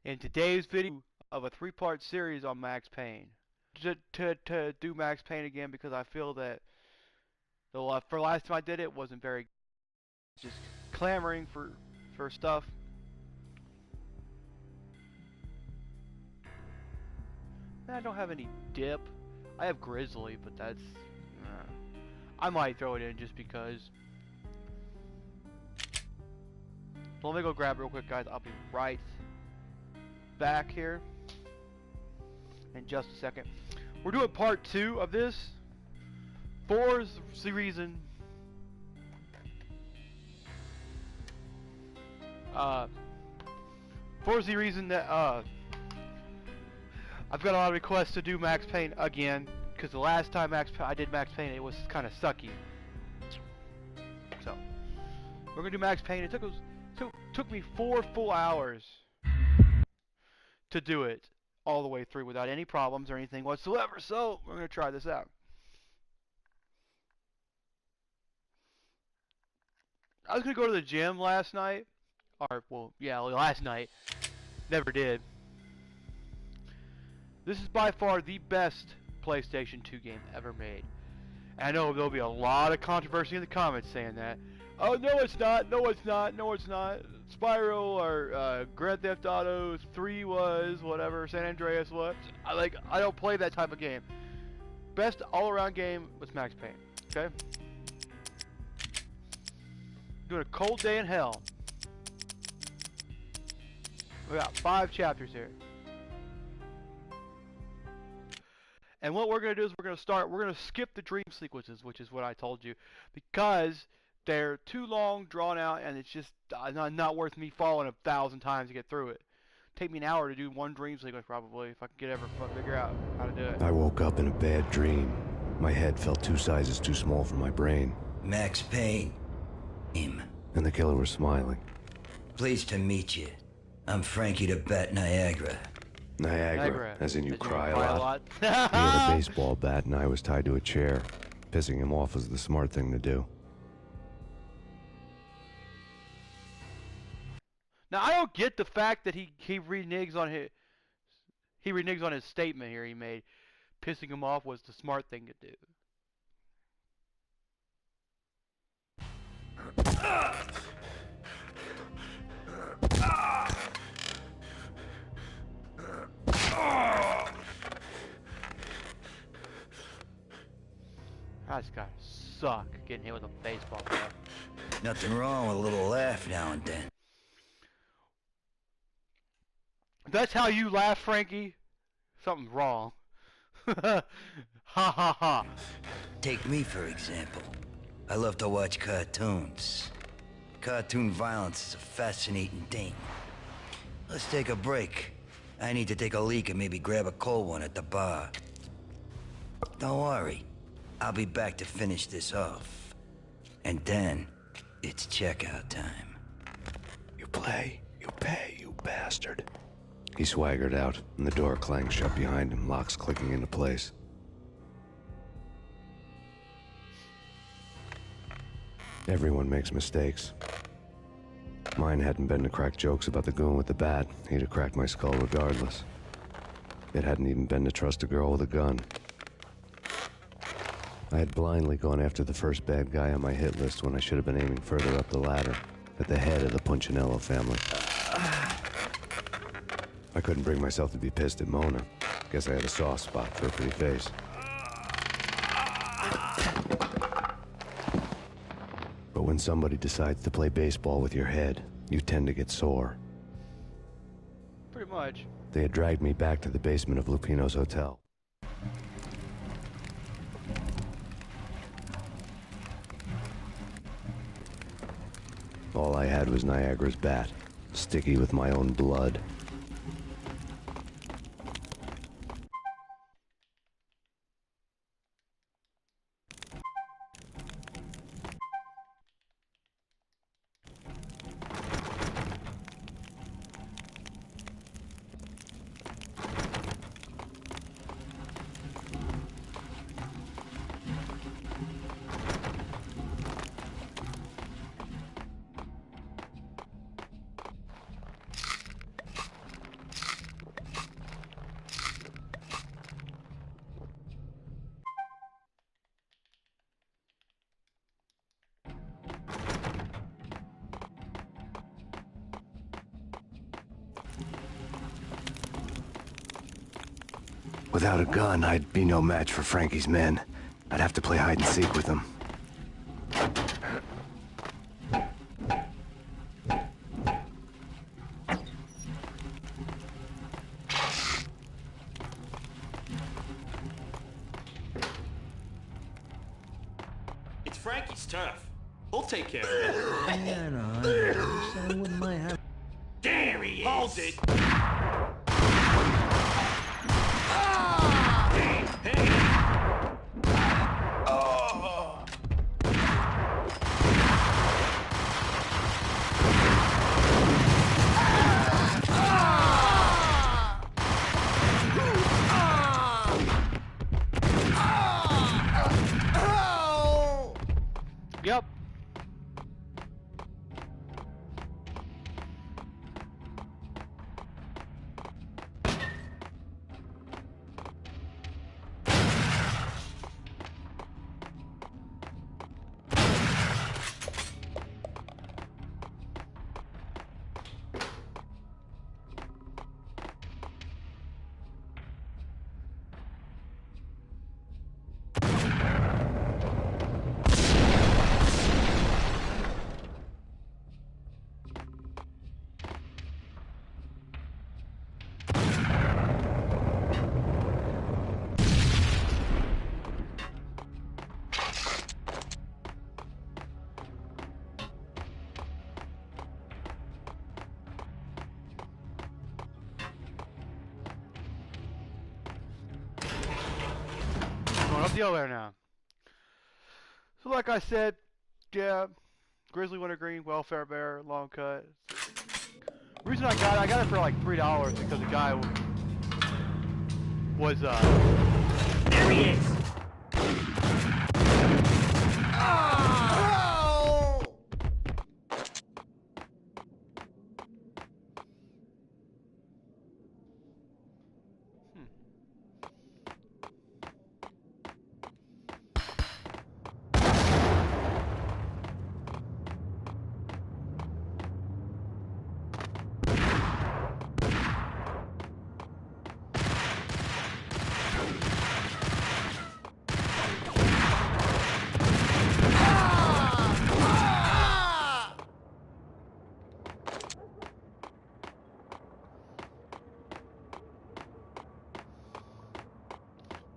in today's video of a three-part series on Max Payne. To do Max Payne again because I feel that for last time I did it wasn't very just clamoring for stuff. I don't have any dip. I have Grizzly, but that's I might throw it in just because. So let me go grab it real quick, guys. I'll be right back here in just a second. We're doing part 2 of this. For the reason that I've got a lot of requests to do Max Payne again, because the last time I did Max Payne it was kind of sucky. So we're gonna do Max Payne. It took me 4 full hours to do it all the way through without any problems or anything whatsoever. So we're gonna try this out. I was gonna go to the gym last night, or well, yeah, last night. Never did. This is by far the best PlayStation 2 game ever made. And I know there'll be a lot of controversy in the comments saying that. Oh no, it's not. No, it's not. No, it's not. Spyro or Grand Theft Auto 3 was whatever. San Andreas was. I don't play that type of game. Best all-around game was Max Payne. Okay. Doing a cold day in hell. We got 5 chapters here. And what we're going to do is we're going to skip the dream sequences, which is what I told you, because they're too long, drawn out, and it's just not worth me falling 1,000 times to get through it. Take me an hour to do one dream sequence probably, if I could figure out how to do it. I woke up in a bad dream. My head felt 2 sizes too small for my brain. Max Payne. Him. And the killer was smiling. Pleased to meet you. I'm Frankie the Bat Niagara. Niagara, as in you cry a lot. He had a baseball bat and I was tied to a chair. Pissing him off was the smart thing to do. Now I don't get the fact that he reneges on his statement here he made. Pissing him off was the smart thing to do. That's gotta suck, getting hit with a baseball bat. Nothing wrong with a little laugh now and then. If that's how you laugh, Frankie, something's wrong. Ha ha ha. Take me, for example. I love to watch cartoons. Cartoon violence is a fascinating thing. Let's take a break. I need to take a leak and maybe grab a cold one at the bar. Don't worry. I'll be back to finish this off. And then, it's checkout time. You play, you pay, you bastard. He swaggered out, and the door clanged shut behind him, locks clicking into place. Everyone makes mistakes. Mine hadn't been to crack jokes about the goon with the bat. He'd have cracked my skull regardless. It hadn't even been to trust a girl with a gun. I had blindly gone after the first bad guy on my hit list when I should have been aiming further up the ladder, at the head of the Punchinello family. I couldn't bring myself to be pissed at Mona. Guess I had a soft spot for a pretty face. But when somebody decides to play baseball with your head, you tend to get sore. Pretty much. They had dragged me back to the basement of Lupino's hotel. All I had was Niagara's bat, sticky with my own blood. Without a gun, I'd be no match for Frankie's men. I'd have to play hide and seek with them. It's Frankie's turf. We'll take care of it. I know. I wouldn't mind having... There he is! Hold it! Yep. Going up the elevator now. So like I said, yeah, Grizzly Wintergreen, Welfare Bear, Long Cut. The reason I got it for like $3 because the guy was There he is!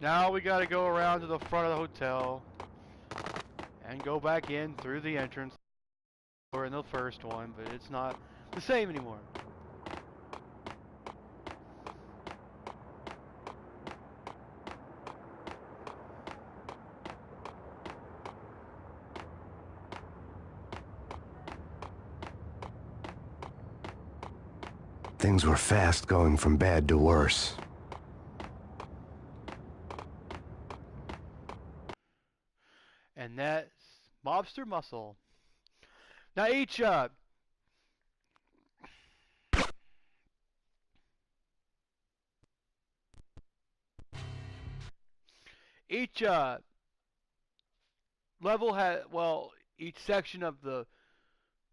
Now we gotta go around to the front of the hotel and go back in through the entrance or in the first one, but it's not the same anymore. Things were fast going from bad to worse. And that's Mobster Muscle. Now each level has, well, each section of the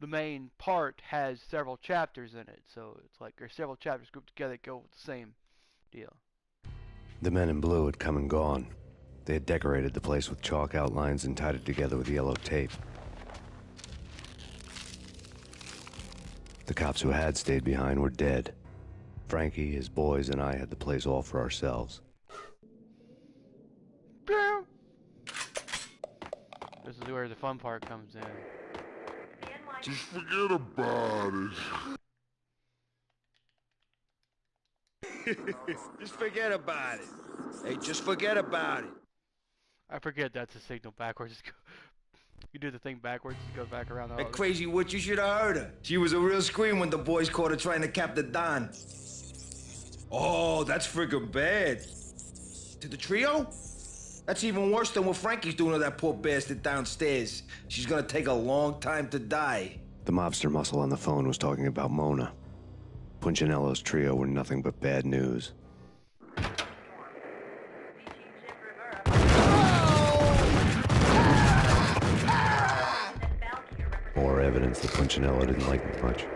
main part has several chapters in it, so it's like there's several chapters grouped together that go with the same deal. The men in blue had come and gone. They had decorated the place with chalk outlines and tied it together with yellow tape. The cops who had stayed behind were dead. Frankie, his boys, and I had the place all for ourselves. This is where the fun part comes in. Just forget about it. Just forget about it. Hey, just forget about it. I forget that's a signal backwards. You do the thing backwards, it goes back around the That crazy witch, you should have heard her. She was a real scream when the boys caught her trying to cap the Don. Oh, that's friggin' bad. To the trio? That's even worse than what Frankie's doing to that poor bastard downstairs. She's gonna take a long time to die. The mobster muscle on the phone was talking about Mona. Punchinello's trio were nothing but bad news. More evidence that Punchinello didn't like me much.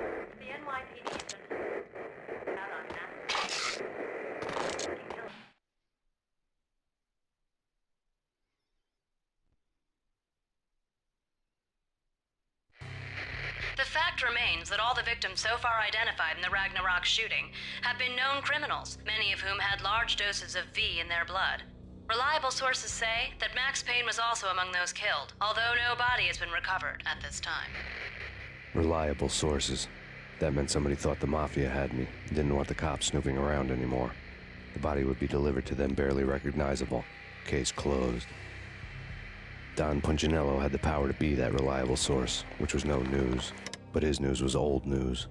claims that all the victims so far identified in the Ragnarok shooting have been known criminals, many of whom had large doses of V in their blood. Reliable sources say that Max Payne was also among those killed, although no body has been recovered at this time. Reliable sources. That meant somebody thought the Mafia had me, didn't want the cops snooping around anymore. The body would be delivered to them barely recognizable. Case closed. Don Punchinello had the power to be that reliable source, which was no news. But his news was old news.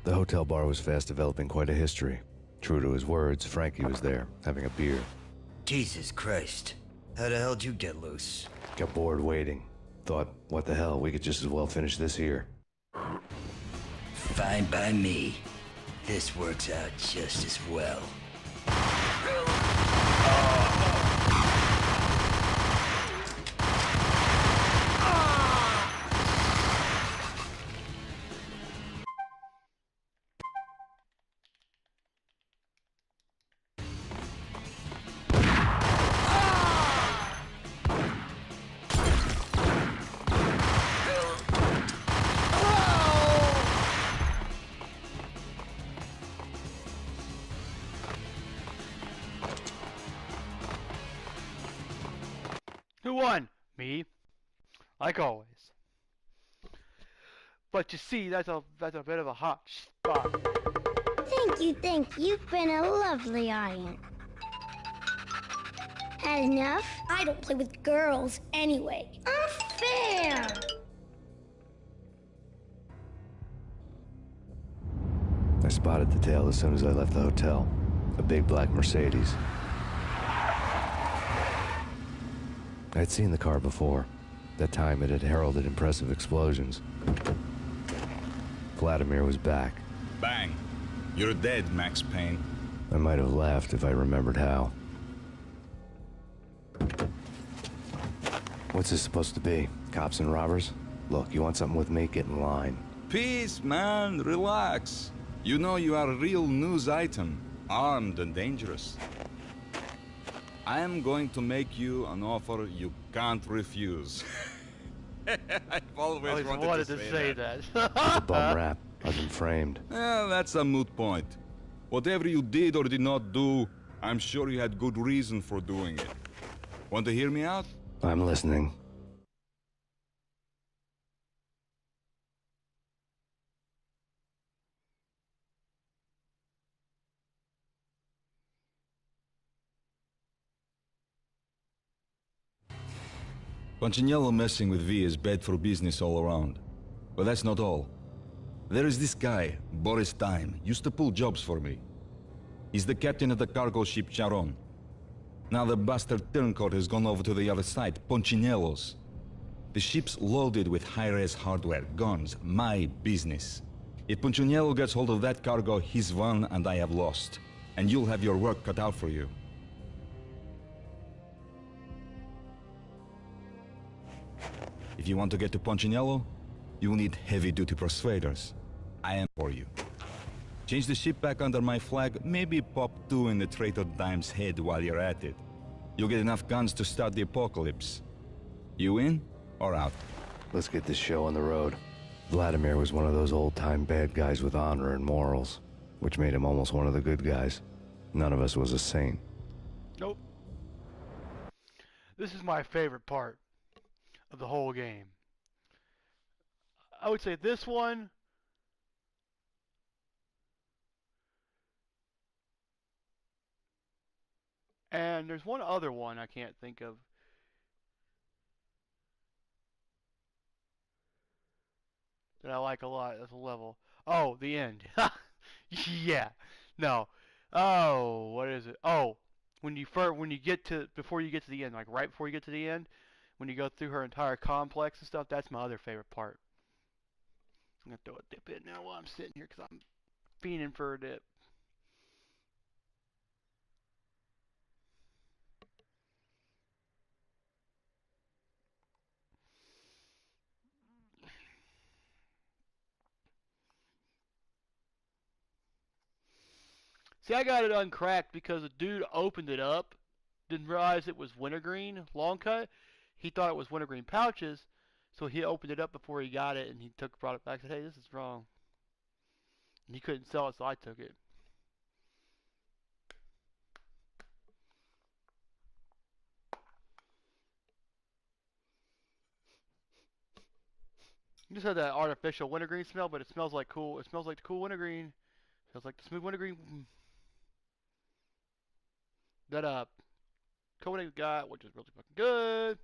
The hotel bar was fast developing quite a history. True to his words, Frankie was there, having a beer. Jesus Christ. How the hell'd you get loose? Got bored waiting. Thought, what the hell, we could just as well finish this here. Fine by me. This works out just as well. Who won? Me. Like always. But you see, that's a bit of a hot spot. Thank you. You've been a lovely audience. Had enough? I don't play with girls anyway. Unfair! I spotted the tail as soon as I left the hotel. A big black Mercedes. I'd seen the car before. That time it had heralded impressive explosions. Vladimir was back. Bang. You're dead, Max Payne. I might have laughed if I remembered how. What's this supposed to be? Cops and robbers? Look, you want something with me? Get in line. Peace, man. Relax. You know you are a real news item. Armed and dangerous. I am going to make you an offer you can't refuse. I've always wanted to say that. It's a bum rap. I've been framed. Well, that's a moot point. Whatever you did or did not do, I'm sure you had good reason for doing it. Want to hear me out? I'm listening. Punchinello messing with V is bad for business all around. But that's not all. There is this guy, Boris Time, used to pull jobs for me. He's the captain of the cargo ship Charon. Now the bastard turncoat has gone over to the other side, Punchinello's. The ship's loaded with high-res hardware, guns, my business. If Punchinello gets hold of that cargo, he's won and I have lost. And you'll have your work cut out for you. If you want to get to Punchinello, you will need heavy-duty persuaders. I am for you. Change the ship back under my flag, maybe pop 2 in the traitor Dime's head while you're at it. You'll get enough guns to start the apocalypse. You in or out? Let's get this show on the road. Vladimir was one of those old-time bad guys with honor and morals, which made him almost one of the good guys. None of us was a saint. Nope. This is my favorite part of the whole game. I would say this one, and there's one other one I can't think of. That I like a lot as a level. Oh, the end. Yeah. No. Oh, what is it? Oh, when you get to before you get to the end, like right before you get to the end, when you go through her entire complex and stuff. That's my other favorite part. I'm gonna throw a dip in now while I'm sitting here because I'm fiending for a dip. See, I got it uncracked because a dude opened it up, didn't realize it was wintergreen long cut. He thought it was wintergreen pouches, so he opened it up before he got it, and he brought it back and said, "Hey, this is wrong." And he couldn't sell it, so I took it. You just had that artificial wintergreen smell, but it smells like cool. It smells like the cool wintergreen. It smells like the smooth wintergreen. That coating we got, which is really fucking good.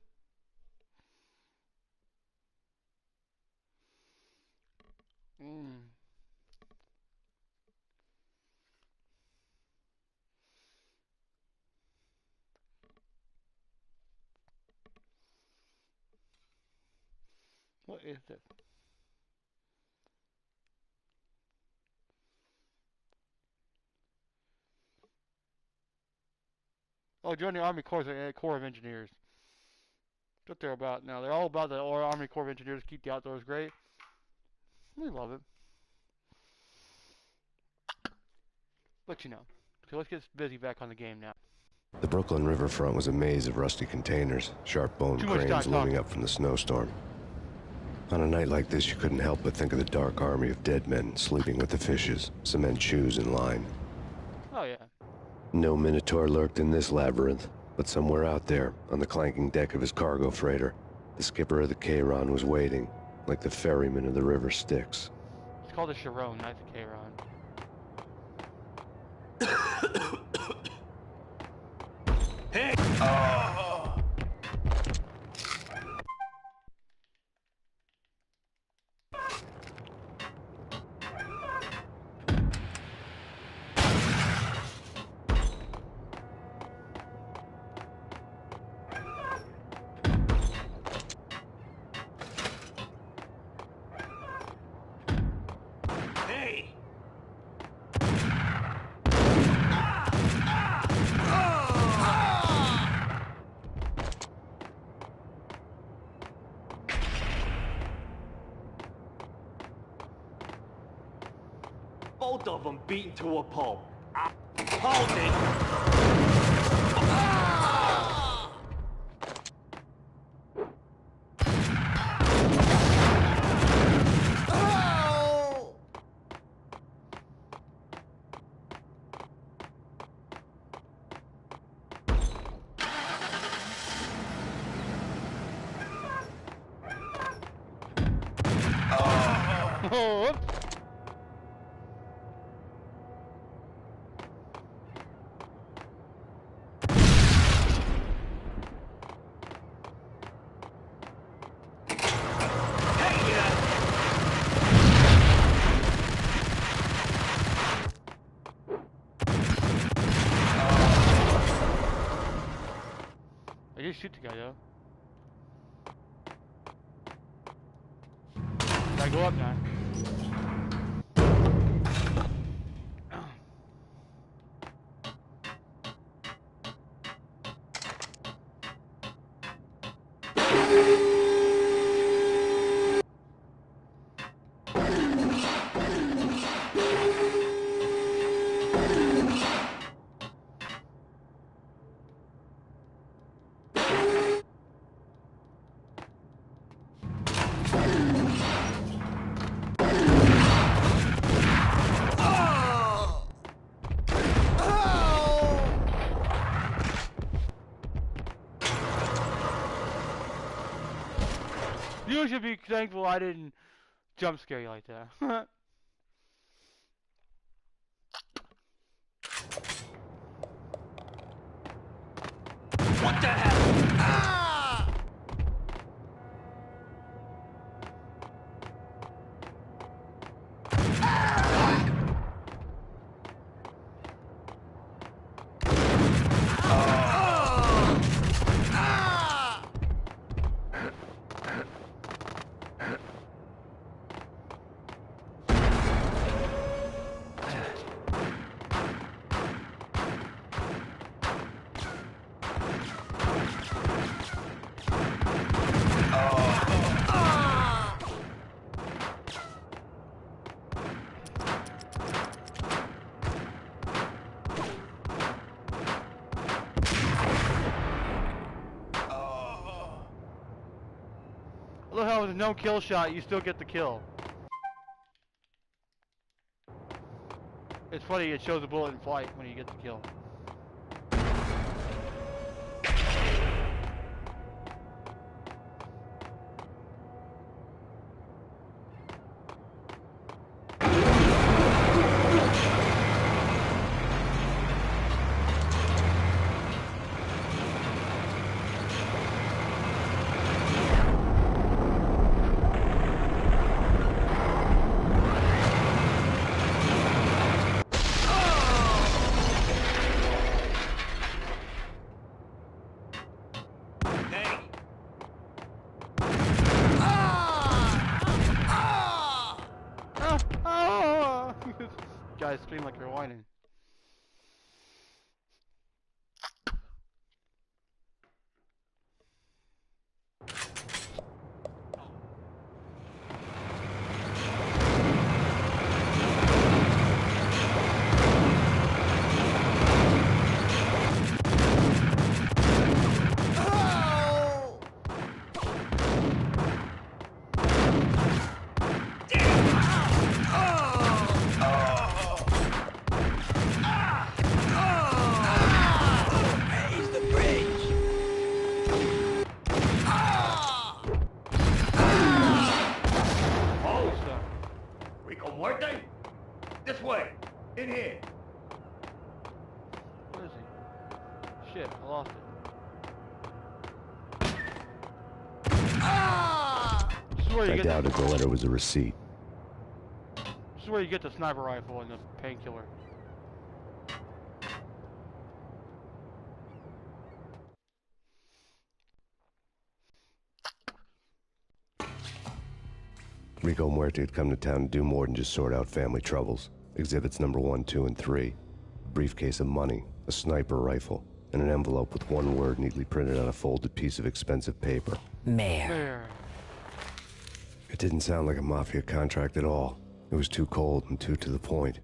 What is this? Oh, join the Army Corps of Engineers. That's what they're about now. They're all about the Army Corps of Engineers. Keep the outdoors great. We love it. But you know. So let's get busy back on the game now. The Brooklyn riverfront was a maze of rusty containers, sharp-boned cranes looming up from the snowstorm. On a night like this, you couldn't help but think of the dark army of dead men sleeping with the fishes, cement shoes in line. Oh, yeah. No Minotaur lurked in this labyrinth, but somewhere out there, on the clanking deck of his cargo freighter, the skipper of the Chiron was waiting, like the ferryman of the river Styx. It's called the Chiron, not the Chiron. Hey! Both of them beaten to a pulp. Hold it! Oh, I just shoot the guy though. Gotta go up now. You should be thankful I didn't jump scare you like that. What the hell? Ah! hell, with no kill shot, you still get the kill. It's funny, it shows a bullet in flight when you get the kill. Guys scream like they're whining. This way! In here! Where is he? Shit, I lost it. This is where you I get doubted the letter was a receipt. This is where you get the sniper rifle and the painkiller. Rico Muerte had come to town to do more than just sort out family troubles. Exhibits number 1, 2, and 3. A briefcase of money, a sniper rifle, and an envelope with one word neatly printed on a folded piece of expensive paper. Mayor. It didn't sound like a mafia contract at all. It was too cold and too to the point.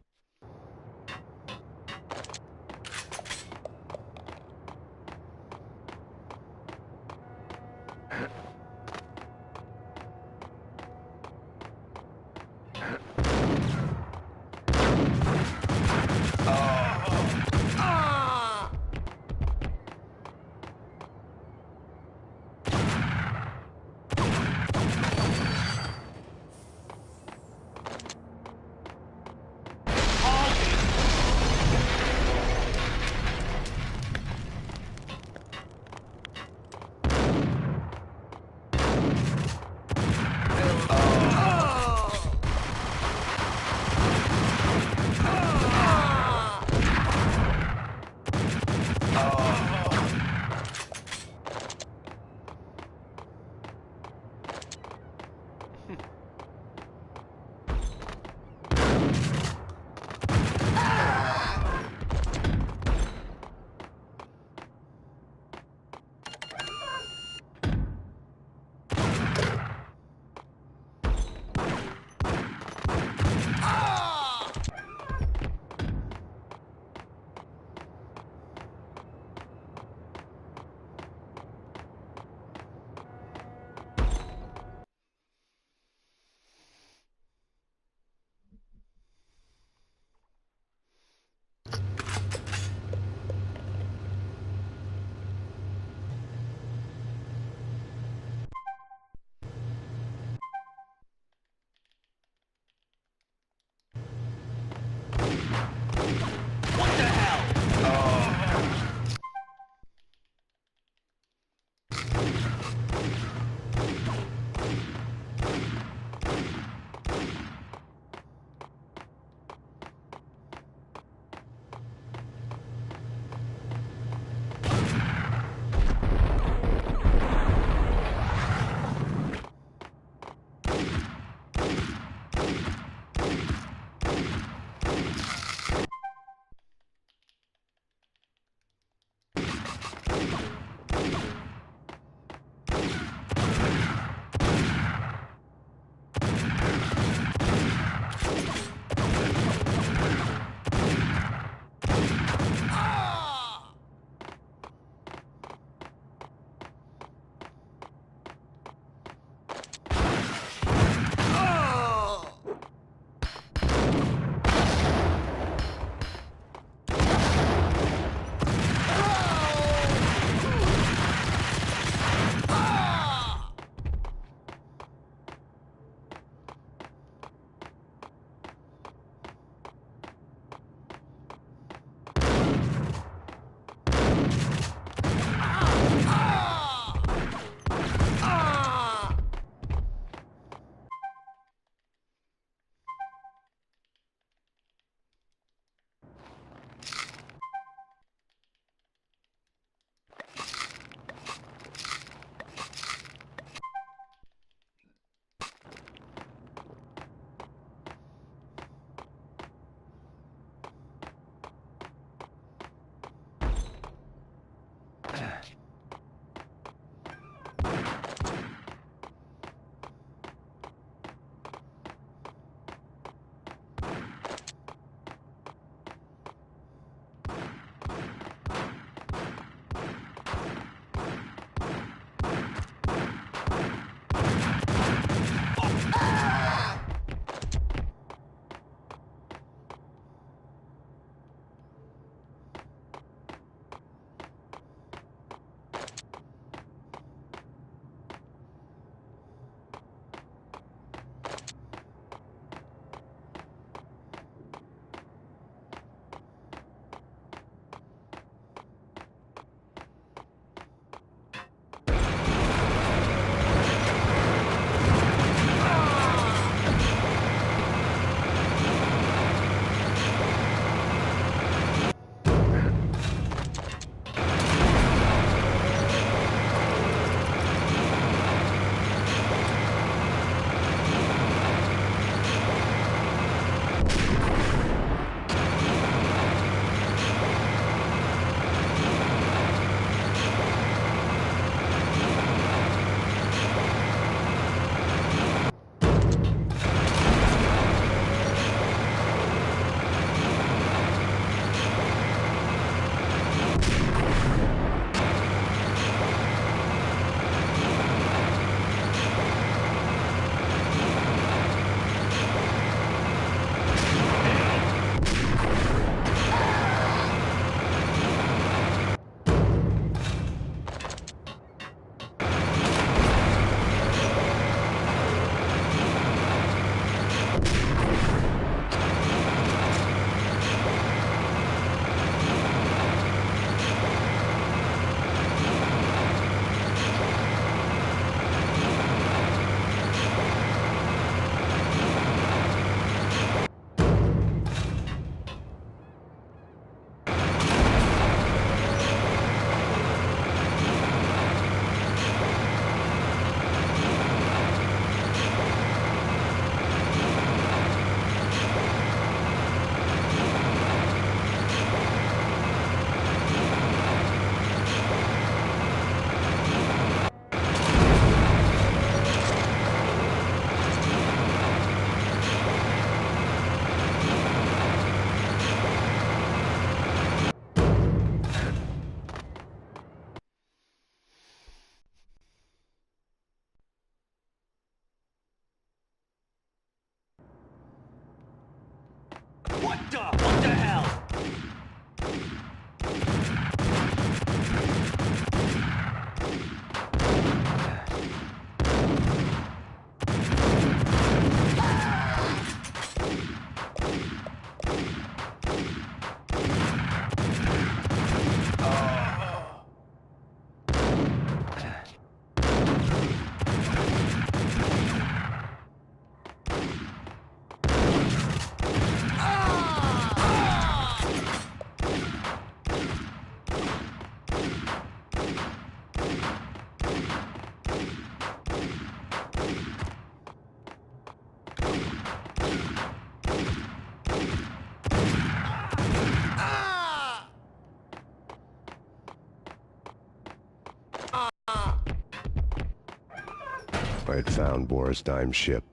I had found Boris Dime's ship.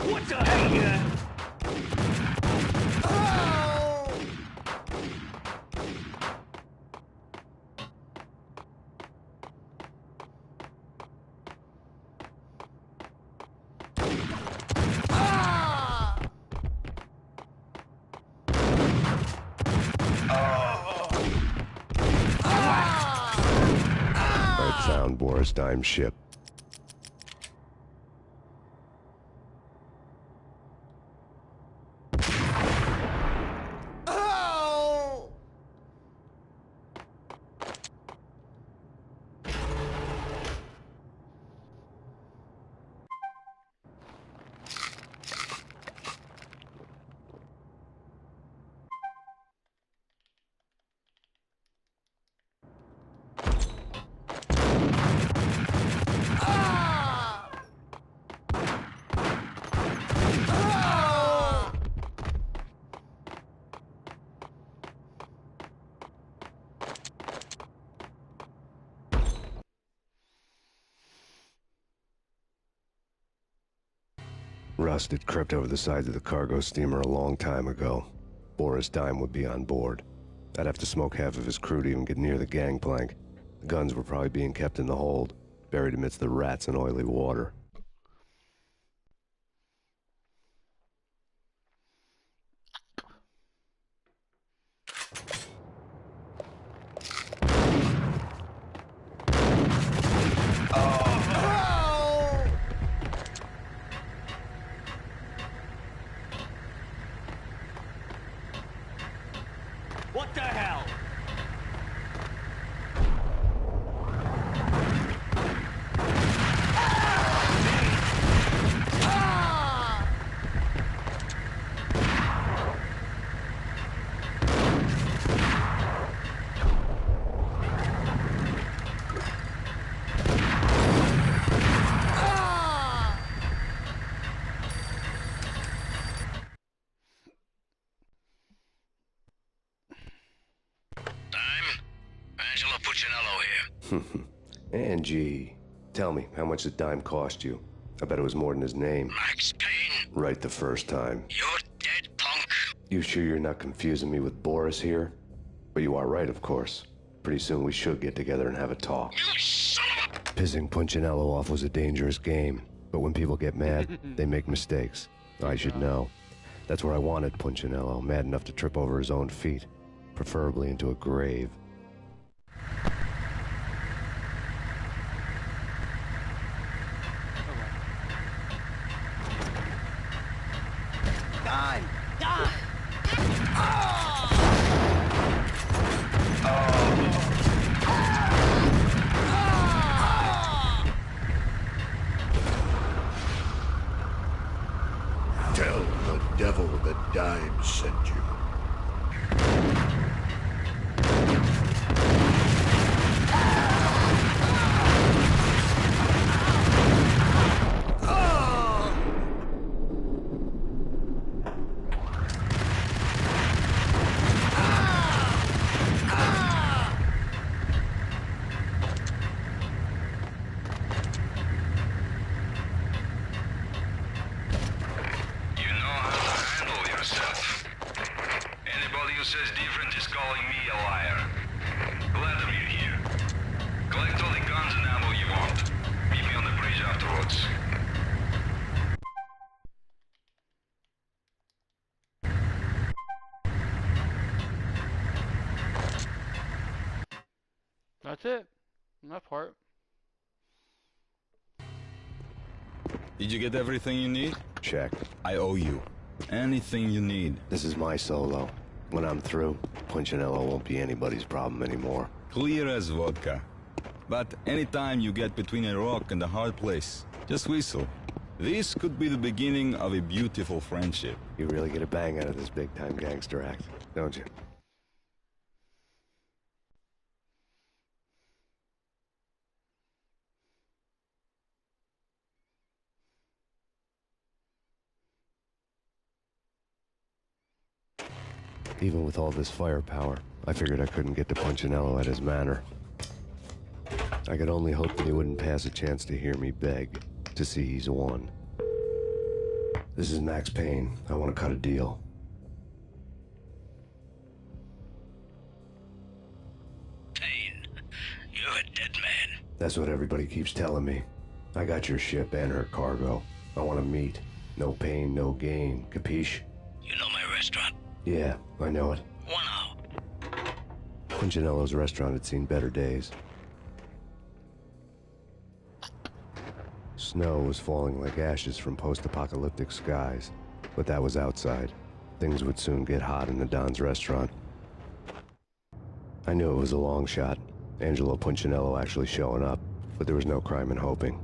What the heck? I had found Boris Dime's ship. Rust had crept over the sides of the cargo steamer a long time ago. Boris Dime would be on board. I'd have to smoke half of his crew to even get near the gangplank. The guns were probably being kept in the hold, buried amidst the rats and oily water. What the hell? Angie, tell me, how much did Dime cost you? I bet it was more than his name. Max Payne. Right the first time. You're dead, punk. You sure you're not confusing me with Boris here? But you are right, of course. Pretty soon we should get together and have a talk. You son of a... Pissing Punchinello off was a dangerous game, but when people get mad, they make mistakes. I should know. That's where I wanted Punchinello, mad enough to trip over his own feet, preferably into a grave. Dime! Dime! Tell the devil that Dime sent you. Says different is calling me a liar. Let them in here. Collect all the guns and ammo you want. Meet me on the bridge afterwards. That's it. That part. Did you get everything you need? Check. I owe you. Anything you need. This is my solo. When I'm through, Punchinello won't be anybody's problem anymore. Clear as vodka. But anytime you get between a rock and a hard place, just whistle. This could be the beginning of a beautiful friendship. You really get a bang out of this big-time gangster act, don't you? Even with all this firepower, I figured I couldn't get to Punchinello at his manor. I could only hope that he wouldn't pass a chance to hear me beg, to see he's won. This is Max Payne. I want to cut a deal. Payne, you're a dead man. That's what everybody keeps telling me. I got your ship and her cargo. I want to meet. No pain, no gain. Capiche? You know my restaurant? Yeah, I know it. 1 hour. Punchinello's restaurant had seen better days. Snow was falling like ashes from post-apocalyptic skies, but that was outside. Things would soon get hot in the Don's restaurant. I knew it was a long shot, Angelo Punchinello actually showing up, but there was no crime in hoping.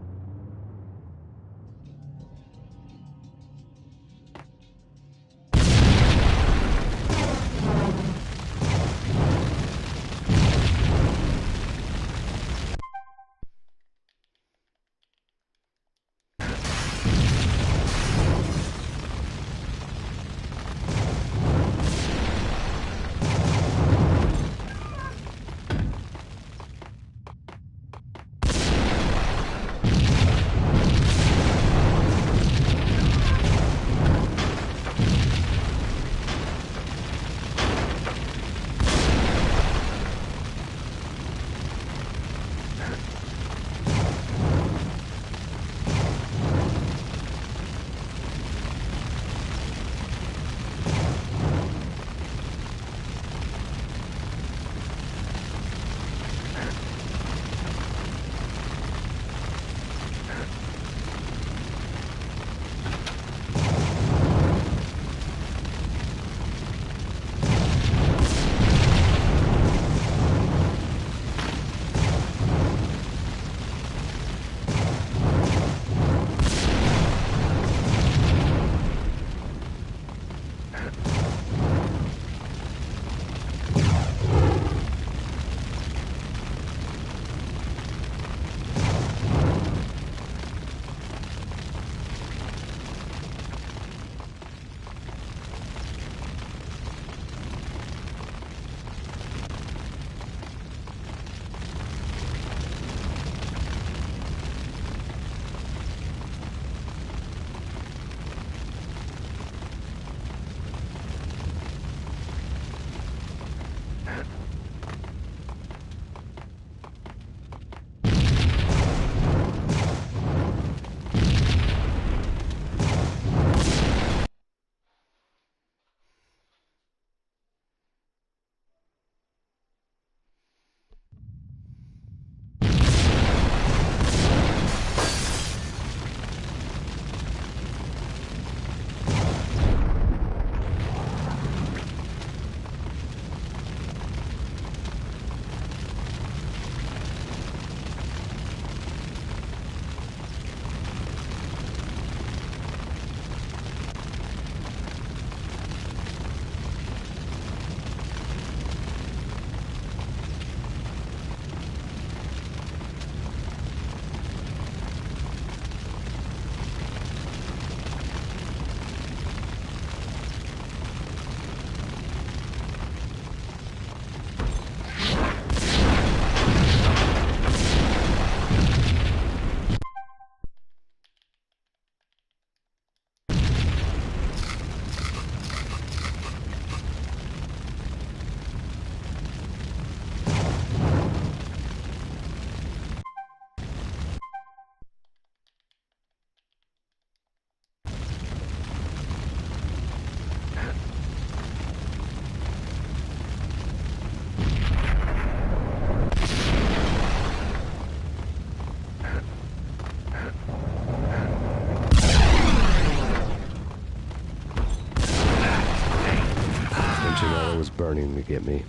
burning to get me.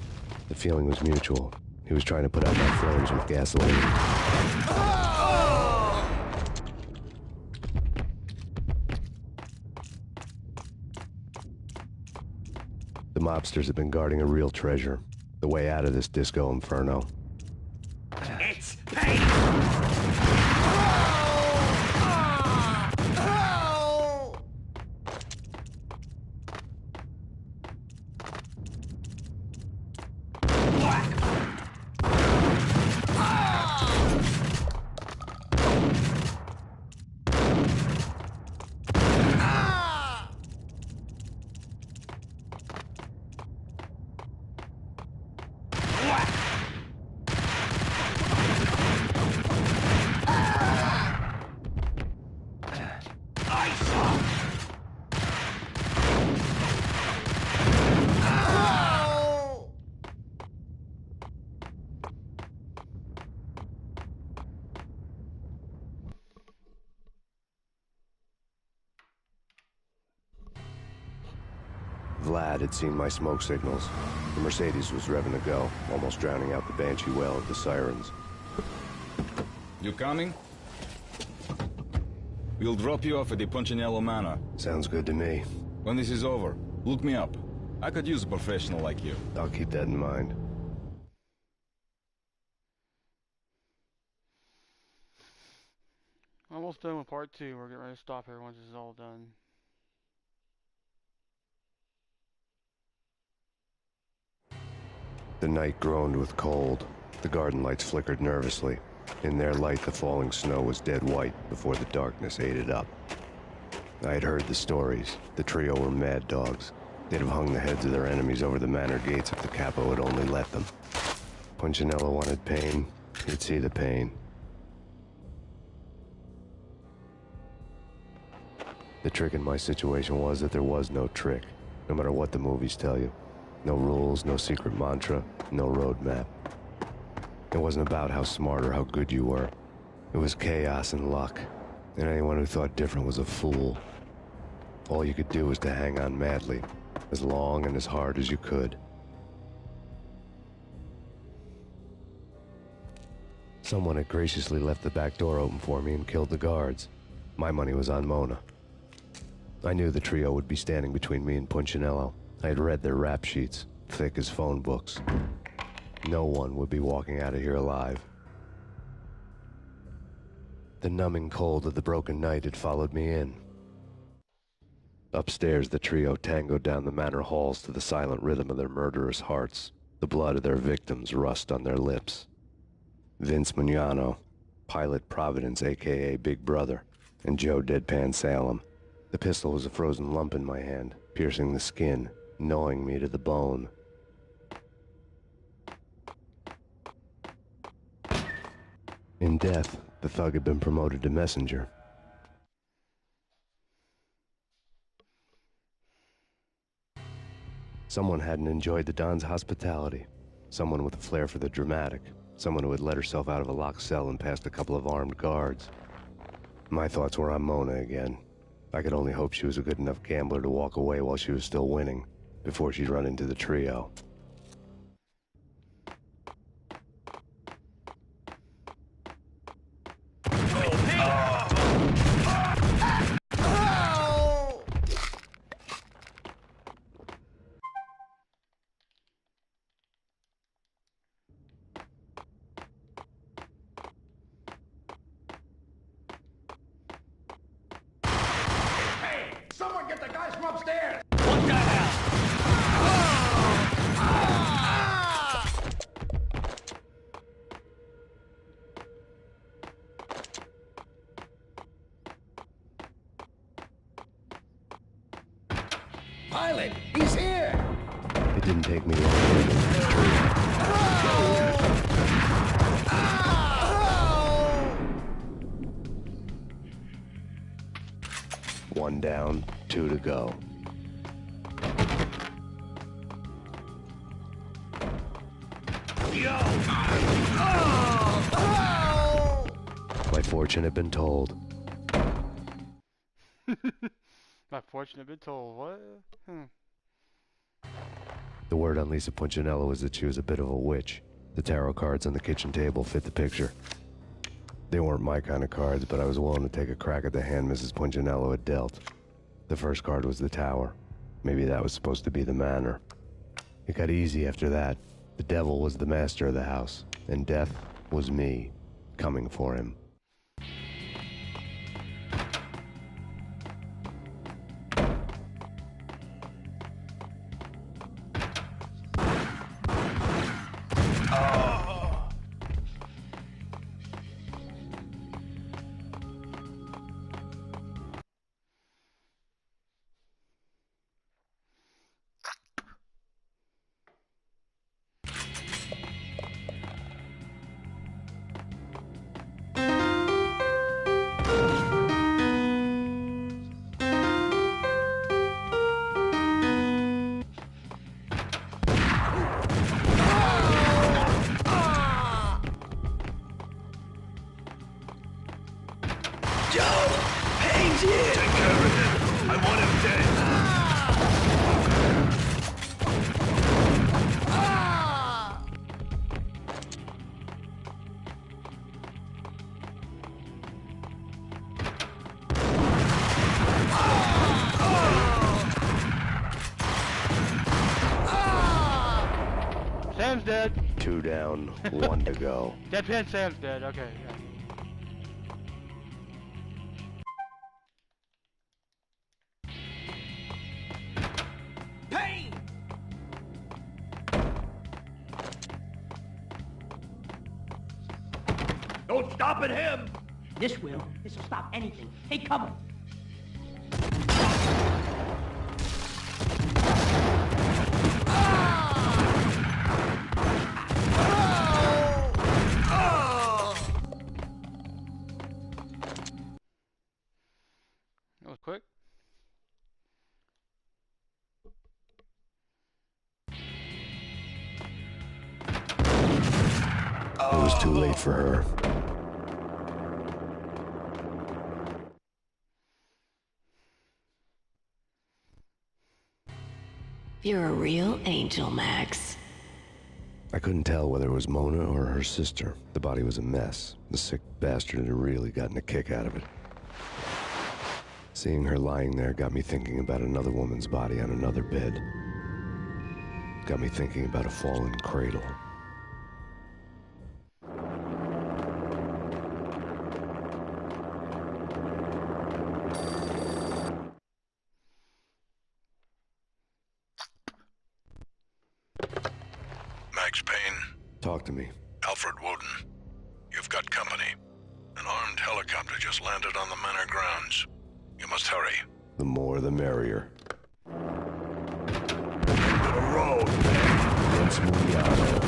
The feeling was mutual. He was trying to put out my flames with gasoline. The mobsters have been guarding a real treasure. The way out of this disco inferno. It's Payne! Vlad had seen my smoke signals. The Mercedes was revving to go, almost drowning out the banshee wail of the sirens. You coming? We'll drop you off at the Punchinello Manor. Sounds good to me. When this is over, look me up. I could use a professional like you. I'll keep that in mind. Almost done with part 2. We're getting ready to stop here once this is all done. The night groaned with cold. The garden lights flickered nervously. In their light, the falling snow was dead white before the darkness ate it up. I had heard the stories. The trio were mad dogs. They'd have hung the heads of their enemies over the manor gates if the capo had only let them. Punchinello wanted Payne. He'd see the pain. The trick in my situation was that there was no trick, no matter what the movies tell you. No rules, no secret mantra, no roadmap. It wasn't about how smart or how good you were. It was chaos and luck, and anyone who thought different was a fool. All you could do was to hang on madly, as long and as hard as you could. Someone had graciously left the back door open for me and killed the guards. My money was on Mona. I knew the trio would be standing between me and Punchinello. I had read their rap sheets, thick as phone books. No one would be walking out of here alive. The numbing cold of the broken night had followed me in. Upstairs, the trio tangoed down the manor halls to the silent rhythm of their murderous hearts, the blood of their victims rust on their lips. Vince Mugnano, Pilot Providence, a.k.a. Big Brother, and Joe Deadpan Salem. The pistol was a frozen lump in my hand, piercing the skin, gnawing me to the bone. In death, the thug had been promoted to messenger. Someone hadn't enjoyed the Don's hospitality. Someone with a flair for the dramatic. Someone who had let herself out of a locked cell and past a couple of armed guards. My thoughts were on Mona again. I could only hope she was a good enough gambler to walk away while she was still winning, before she'd run into the trio. Someone get the guys from upstairs! What the hell? Pilot, he's here! It didn't take me long to get into the trio. One down, 2 to go. My fortune had been told. My fortune had been told. What? The word on Lisa Punchinello was that she was a bit of a witch. The tarot cards on the kitchen table fit the picture. They weren't my kind of cards, but I was willing to take a crack at the hand Mrs. Punchinello had dealt. The first card was the tower. Maybe that was supposed to be the manor. It got easy after that. The devil was the master of the house, and death was me, coming for him. Payne's here! Take care of him! I want him dead! Sam's dead. 2 down, 1 to go. Deadpan Sam's dead. Okay. Yeah. Payne! Don't stop at him! This will stop anything. Take cover. That was quick. It was too late for her. You're a real angel, Max. I couldn't tell whether it was Mona or her sister. The body was a mess. The sick bastard had really gotten a kick out of it. Seeing her lying there got me thinking about another woman's body on another bed. Got me thinking about a fallen cradle. Max Payne, Talk to me. Alfred Woden. You've got company. An armed helicopter just landed on the manor grounds. You must hurry. The more the merrier. Into the road, Once Muliano.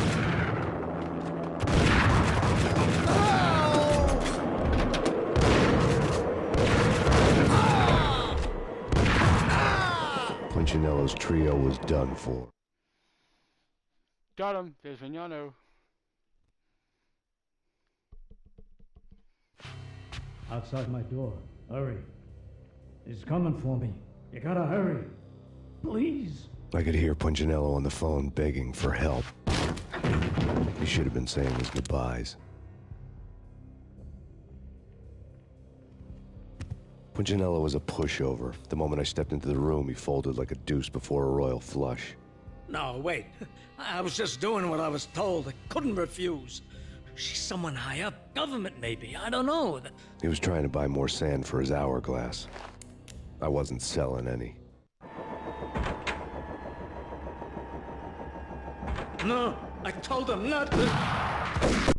Punchinello's trio was done for. Got him. There's Vignano. Outside my door. Hurry. He's coming for me. You gotta hurry. Please. I could hear Punchinello on the phone begging for help. He should have been saying his goodbyes. Punchinello was a pushover. The moment I stepped into the room, he folded like a deuce before a royal flush. No, wait. I was just doing what I was told. I couldn't refuse. She's someone high up. Government, maybe. I don't know. He was trying to buy more sand for his hourglass. I wasn't selling any. No, I told him not to.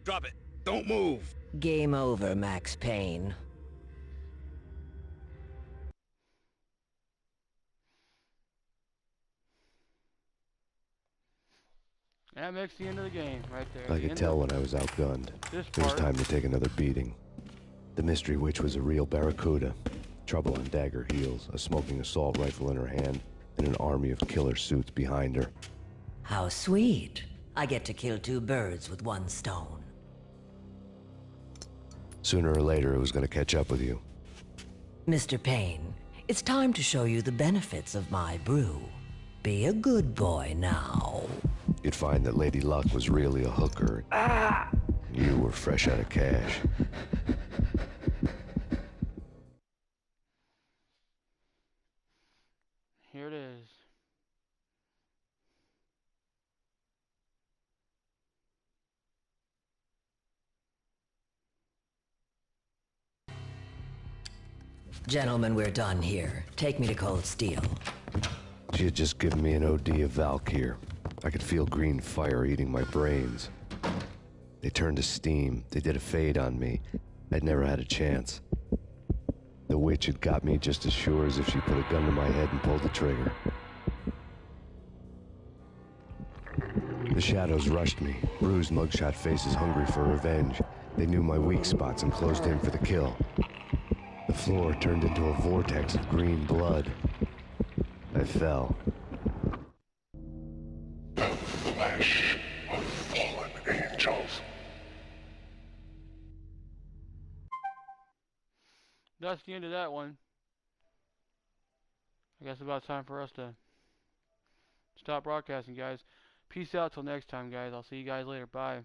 Drop it. Don't move. Game over, Max Payne. And that makes the end of the game right there. I could tell when I was outgunned. It was time to take another beating. The mystery witch was a real barracuda. Trouble on dagger heels, a smoking assault rifle in her hand, and an army of killer suits behind her. How sweet. I get to kill two birds with one stone. Sooner or later, it was going to catch up with you. Mr. Payne, it's time to show you the benefits of my brew. Be a good boy now. You'd find that Lady Luck was really a hooker. You were fresh out of cash. Here it is. Gentlemen, we're done here. Take me to Cold Steel. She had just given me an OD of Valkyr. I could feel green fire eating my brains. They turned to steam. They did a fade on me. I'd never had a chance. The witch had got me just as sure as if she put a gun to my head and pulled the trigger. The shadows rushed me, bruised mugshot faces hungry for revenge. They knew my weak spots and closed in for the kill. The floor turned into a vortex of green blood. I fell. The flesh of fallen angels. That's the end of that one. I guess it's about time for us to stop broadcasting, guys. Peace out till next time, guys. I'll see you guys later. Bye.